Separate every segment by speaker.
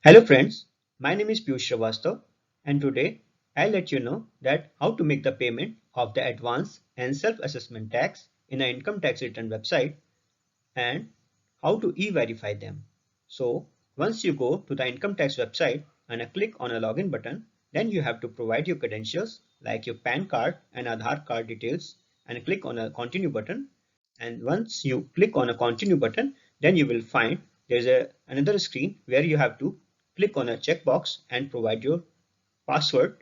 Speaker 1: Hello friends, my name is Piyush Srivastava and today I'll let you know that how to make the payment of the advance and self-assessment tax in an income tax return website and how to e-verify them. So once you go to the income tax website and click on a login button, then you have to provide your credentials like your PAN card and Aadhaar card details and click on a continue button. And once you click on a continue button, then you will find there's another screen where you have to click on a checkbox and provide your password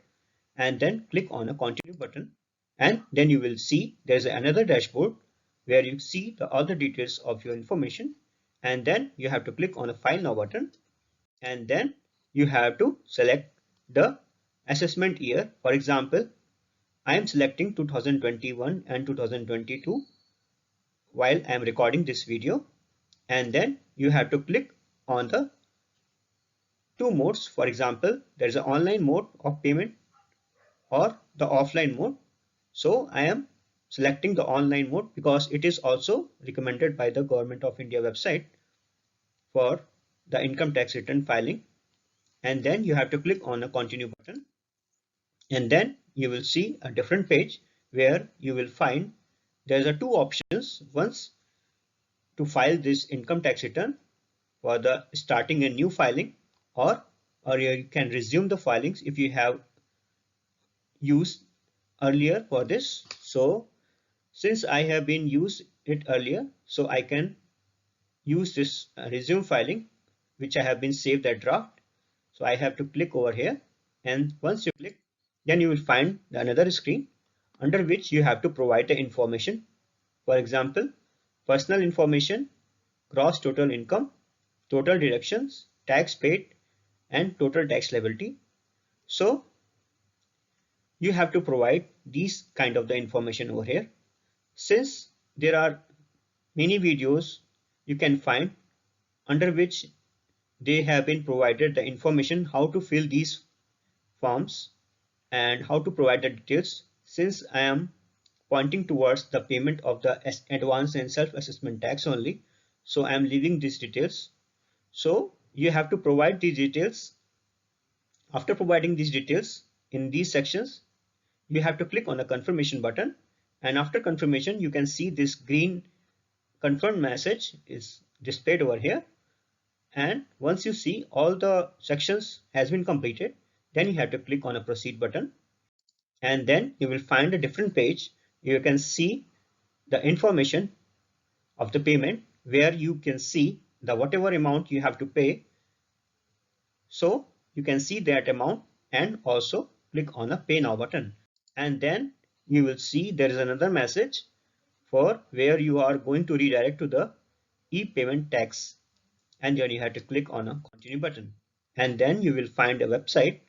Speaker 1: and then click on a continue button, and then you will see there's another dashboard where you see all the details of your information, and then you have to click on a file now button, and then you have to select the assessment year. For example, I am selecting 2021 and 2022 while I am recording this video, and then you have to click on the two modes. For example, there is an online mode of payment or the offline mode. So I am selecting the online mode because it is also recommended by the Government of India website for the income tax return filing. And then you have to click on a continue button, and then you will see a different page where you will find there's a two options. Once to file this income tax return for the starting a new filing, or you can resume the filings if you have used earlier for this. So since I have been used it earlier, so I can use this resume filing which I have been saved that draft. So I have to click over here, and once you click, then you will find another screen under which you have to provide the information. For example, personal information, gross total income, total deductions, tax paid, and total tax liability. So you have to provide these kind of the information over here. Since there are many videos you can find under which they have been provided the information how to fill these forms and how to provide the details. Since I am pointing towards the payment of the advance and self-assessment tax only, so I am leaving these details. So you have to provide these details. After providing these details in these sections, you have to click on the confirmation button, and after confirmation you can see this green confirmed message is displayed over here. And once you see all the sections has been completed, then you have to click on a proceed button, and then you will find a different page. You can see the information of the payment where you can see the whatever amount you have to pay. So you can see that amount and also click on a pay now button, and then you will see there is another message for where you are going to redirect to the e-payment tax, and then you have to click on a continue button, and then you will find a website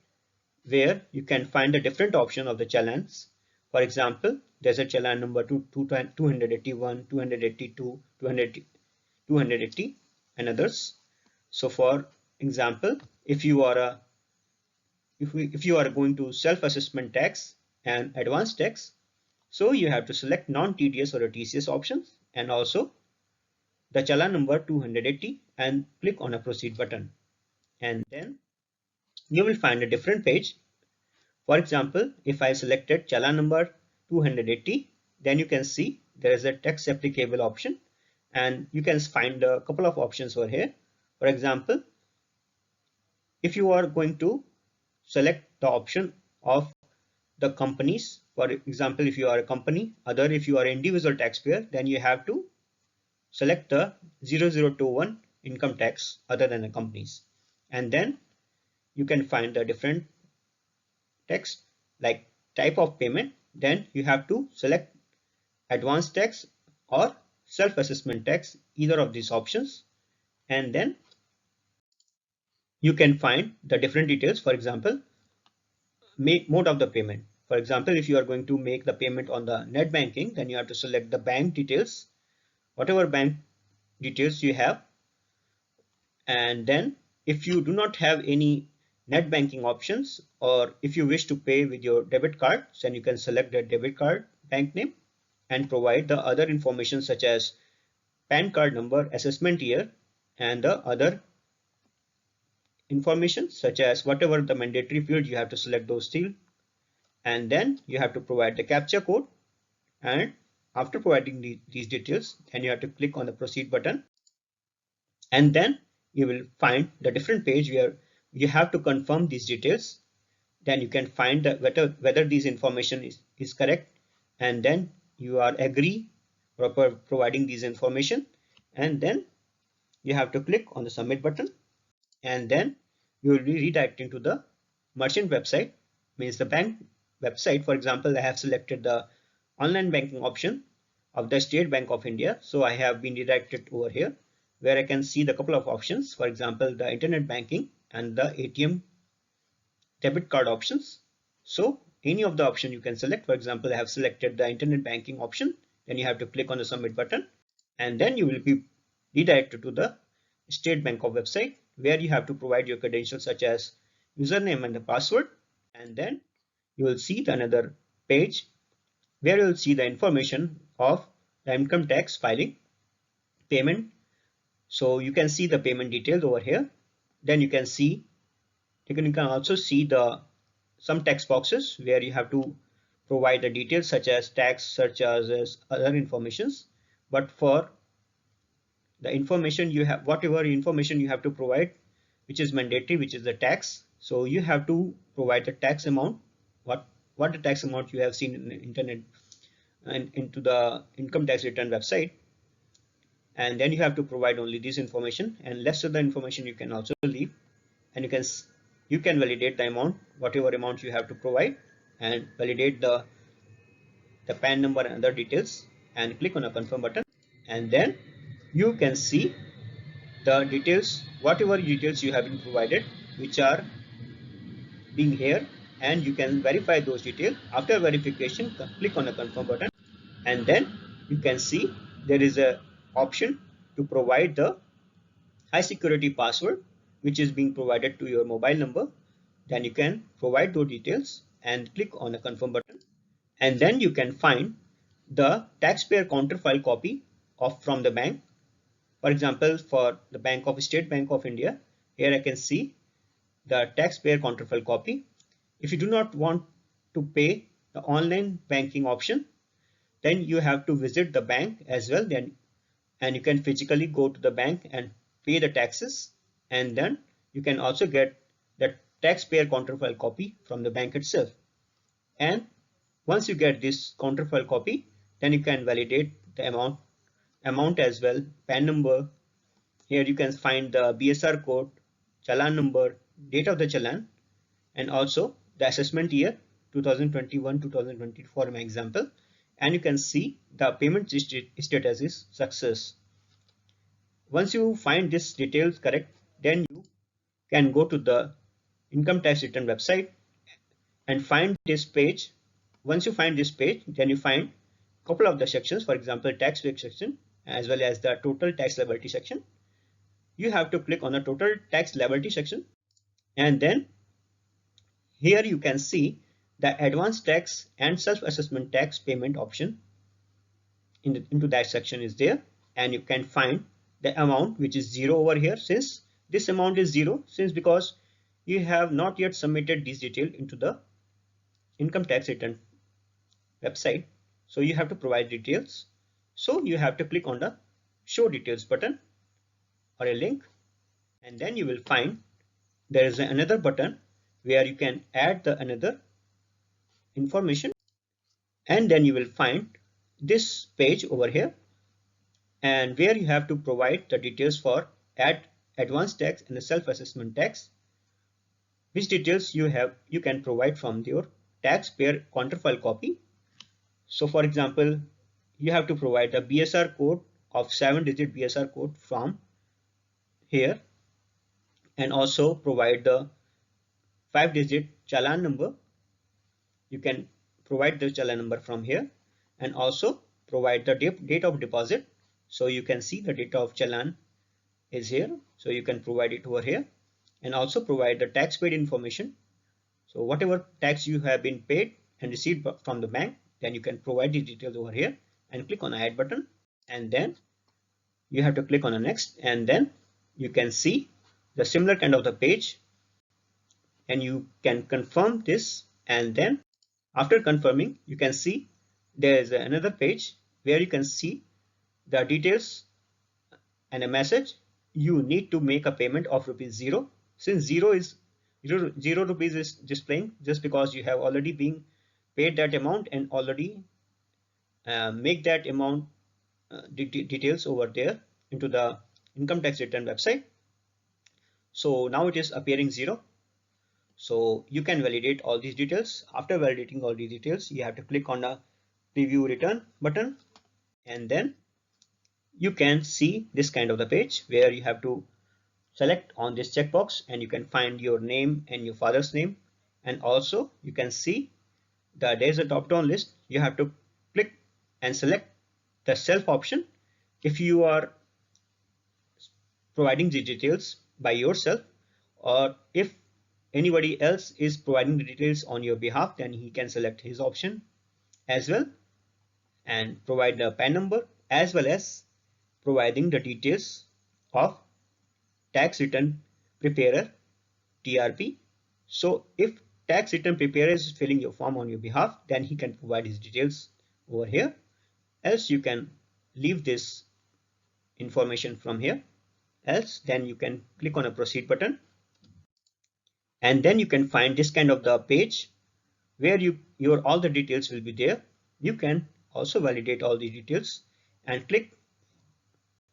Speaker 1: where you can find the different option of the challans. For example, there's a challan number 281, 282, 200, 280 and others. So for example, if you are a if you are going to self-assessment tax and advanced tax, so you have to select non-TDS or a TCS options and also the challan number 280 and click on a proceed button, and then you will find a different page. For example, if I selected challan number 280, then you can see there is a tax applicable option, and you can find a couple of options over here. For example, if you are going to select the option of the companies, for example, if you are a company, other if you are an individual taxpayer, then you have to select the 0021 income tax other than the companies, and then you can find the different text like type of payment. Then you have to select advanced tax or self-assessment tax, either of these options, and then you can find the different details. For example, make mode of the payment. For example, if you are going to make the payment on the net banking, then you have to select the bank details, whatever bank details you have. And then if you do not have any net banking options, or if you wish to pay with your debit card, then you can select the debit card bank name and provide the other information such as PAN card number, assessment year, and the other information such as whatever the mandatory field, you have to select those fields, and then you have to provide the captcha code. And after providing these details, then you have to click on the proceed button, and then you will find the different page where you have to confirm these details. Then you can find that whether this information is correct, and then you are agree providing these information, and then you have to click on the submit button, and then you will be redirecting to the merchant website, means the bank website. For example, I have selected the online banking option of the State Bank of India, so I have been redirected over here where I can see the couple of options, for example the internet banking and the ATM debit card options. So any of the option you can select. For example, I have selected the internet banking option. Then you have to click on the submit button, and then you will be redirected to the State Bank of website where you have to provide your credentials such as username and the password. And then you will see the another page where you will see the information of the income tax filing payment. So you can see the payment details over here. Then you can see, you can also see the some text boxes where you have to provide the details such as tax, surcharges, other informations. But for the information you have, whatever information you have to provide, which is mandatory, which is the tax. So you have to provide the tax amount, what the tax amount you have seen in the internet and into the income tax return website. And then you have to provide only this information, and rest of the information you can also leave. And you can validate the amount, whatever amount you have to provide, and validate the PAN number and other details, and click on a confirm button. And then you can see the details, whatever details you have been provided, which are being here, and you can verify those details. After verification, click on a confirm button, and then you can see there is a option to provide the high security password which is being provided to your mobile number. Then you can provide those details and click on a confirm button, and then you can find the taxpayer counterfile copy of from the bank. For example, for the Bank of State Bank of India, here I can see the taxpayer counterfile copy. If you do not want to pay the online banking option, then you have to visit the bank as well. Then and you can physically go to the bank and pay the taxes, and then you can also get the taxpayer counterfile copy from the bank itself. And once you get this counterfile copy, then you can validate the amount as well, PAN number. Here you can find the BSR code, challan number, date of the challan, and also the assessment year 2021-2020 for my example. And you can see the payment status is success. Once you find this details correct, then you can go to the income tax return website and find this page. Once you find this page, then you find a couple of the sections, for example tax rate section as well as the total tax liability section. You have to click on the total tax liability section, and then here you can see the advanced tax and self-assessment tax payment option into that section is there, and you can find the amount which is 0 over here. Since this amount is 0, since because you have not yet submitted this detail into the income tax return website, so you have to provide details. So you have to click on the show details button or a link, and then you will find there is another button where you can add the another information, and then you will find this page over here, and where you have to provide the details for add advanced tax and the self-assessment tax, which details you can provide from your taxpayer counterfile copy. So for example, you have to provide the BSR code of 7-digit BSR code from here, and also provide the 5-digit challan number. You can provide the challan number from here, and also provide the date of deposit. So you can see the date of challan is here, so you can provide it over here, and also provide the tax paid information. So whatever tax you have been paid and received from the bank, then you can provide the details over here and click on the add button, and then you have to click on the next, and then you can see the similar kind of the page and you can confirm this, and then after confirming you can see there is another page where you can see the details and a message. You need to make a payment of rupees 0, since 0 rupees is displaying just because you have already been paid that amount and already make that amount details over there into the income tax return website. So now it is appearing 0. So you can validate all these details. After validating all these details, you have to click on the preview return button, and then you can see this kind of the page where you have to select on this checkbox, and you can find your name and your father's name, and also you can see that there is a drop down list. You have to click and select the self option if you are providing the details by yourself, or if anybody else is providing the details on your behalf, then he can select his option as well and provide the PAN number as well as providing the details of tax return preparer TRP. So if tax return preparer is filling your form on your behalf, then he can provide his details over here. Else you can leave this information from here. Else then you can click on a proceed button, and then you can find this kind of the page where your all the details will be there. You can also validate all the details and click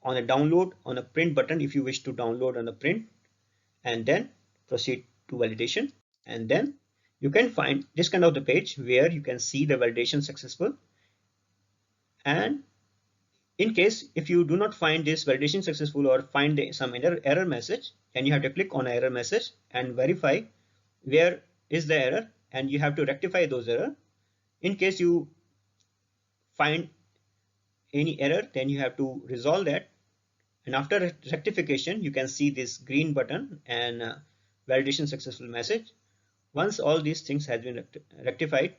Speaker 1: on a download on a print button if you wish to download on a print, and then proceed to validation. And then you can find this kind of the page where you can see the validation successful. And in case if you do not find this validation successful or find some error message, then you have to click on error message and verify where is the error, and you have to rectify those error. In case you find any error, then you have to resolve that, and after rectification you can see this green button and validation successful message. Once all these things has been rectified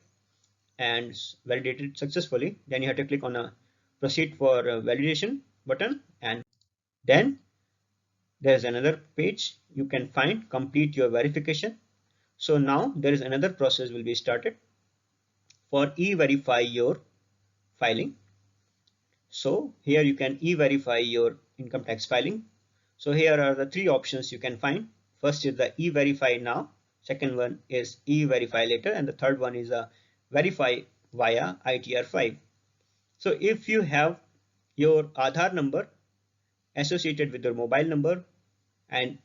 Speaker 1: and validated successfully, then you have to click on a proceed for validation button, and then there's another page you can find complete your verification. So now there is another process will be started for e-verify your filing. So here you can e-verify your income tax filing. So here are the three options you can find. First is the e-verify now, second one is e-verify later, and the third one is a verify via ITR-5. So if you have your Aadhaar number associated with your mobile number, and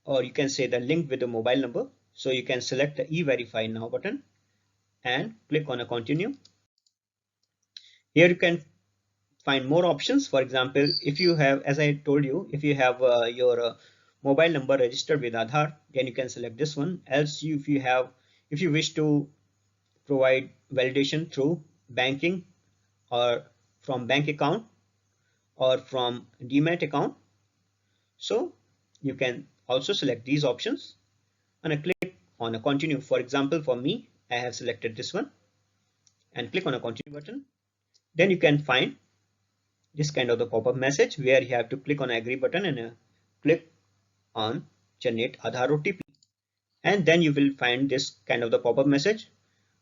Speaker 1: or you can say the link with the mobile number, so you can select the e-verify now button and click on a continue. Here you can find more options. For example, if you have, as I told you, if you have your mobile number registered with Aadhaar, then you can select this one. Else if you wish to provide validation through banking or from bank account or from demat account, so you can also select these options and click on a continue. For example, for me, I have selected this one and click on a continue button. Then you can find this kind of the pop-up message where you have to click on agree button and click on generate Aadhaar OTP, and then you will find this kind of the pop-up message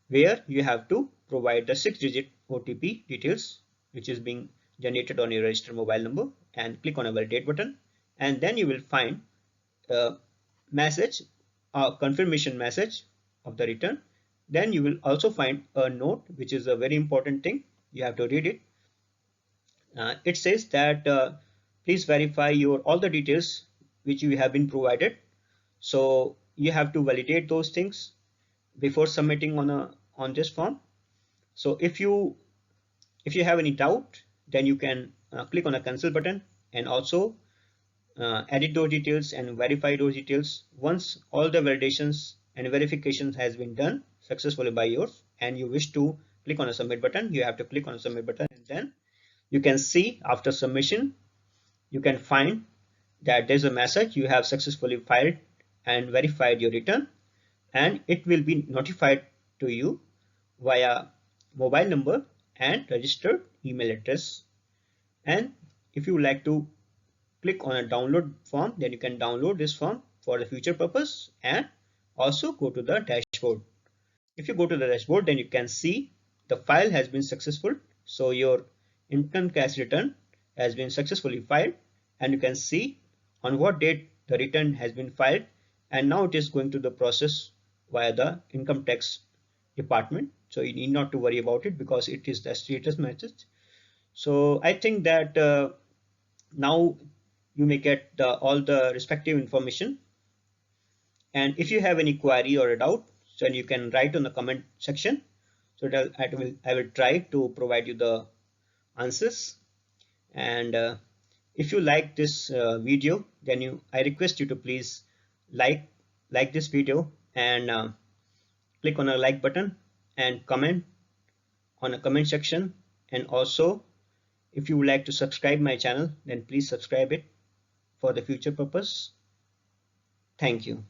Speaker 1: where you have to provide the 6-digit OTP details which is being generated on your registered mobile number, and click on a validate button, and then you will find a message, a confirmation message of the return. Then you will also find a note which is a very important thing, you have to read it. It says that please verify your all the details which you have been provided. So you have to validate those things before submitting on this form. So if you have any doubt, then you can click on a cancel button and also edit those details and verify those details. Once all the validations and verifications has been done successfully by yours and you wish to click on a submit button, you have to click on a submit button, and then you can see after submission you can find that there's a message you have successfully filed and verified your return, and it will be notified to you via mobile number and registered email address. And if you would like to click on a download form, then you can download this form for the future purpose, and also go to the dashboard. If you go to the dashboard, then you can see the file has been successful. So your income tax return has been successfully filed, and you can see on what date the return has been filed, and now it is going to the process via the income tax department. So you need not to worry about it because it is the status message. So I think that now you may get all the respective information, and if you have any query or a doubt, so you can write on the comment section, so that I will try to provide you the answers. And if you like this video, then I request you to please like this video, and click on a like button and comment on a comment section. And also, if you would like to subscribe my channel, then please subscribe it for the future purpose. Thank you.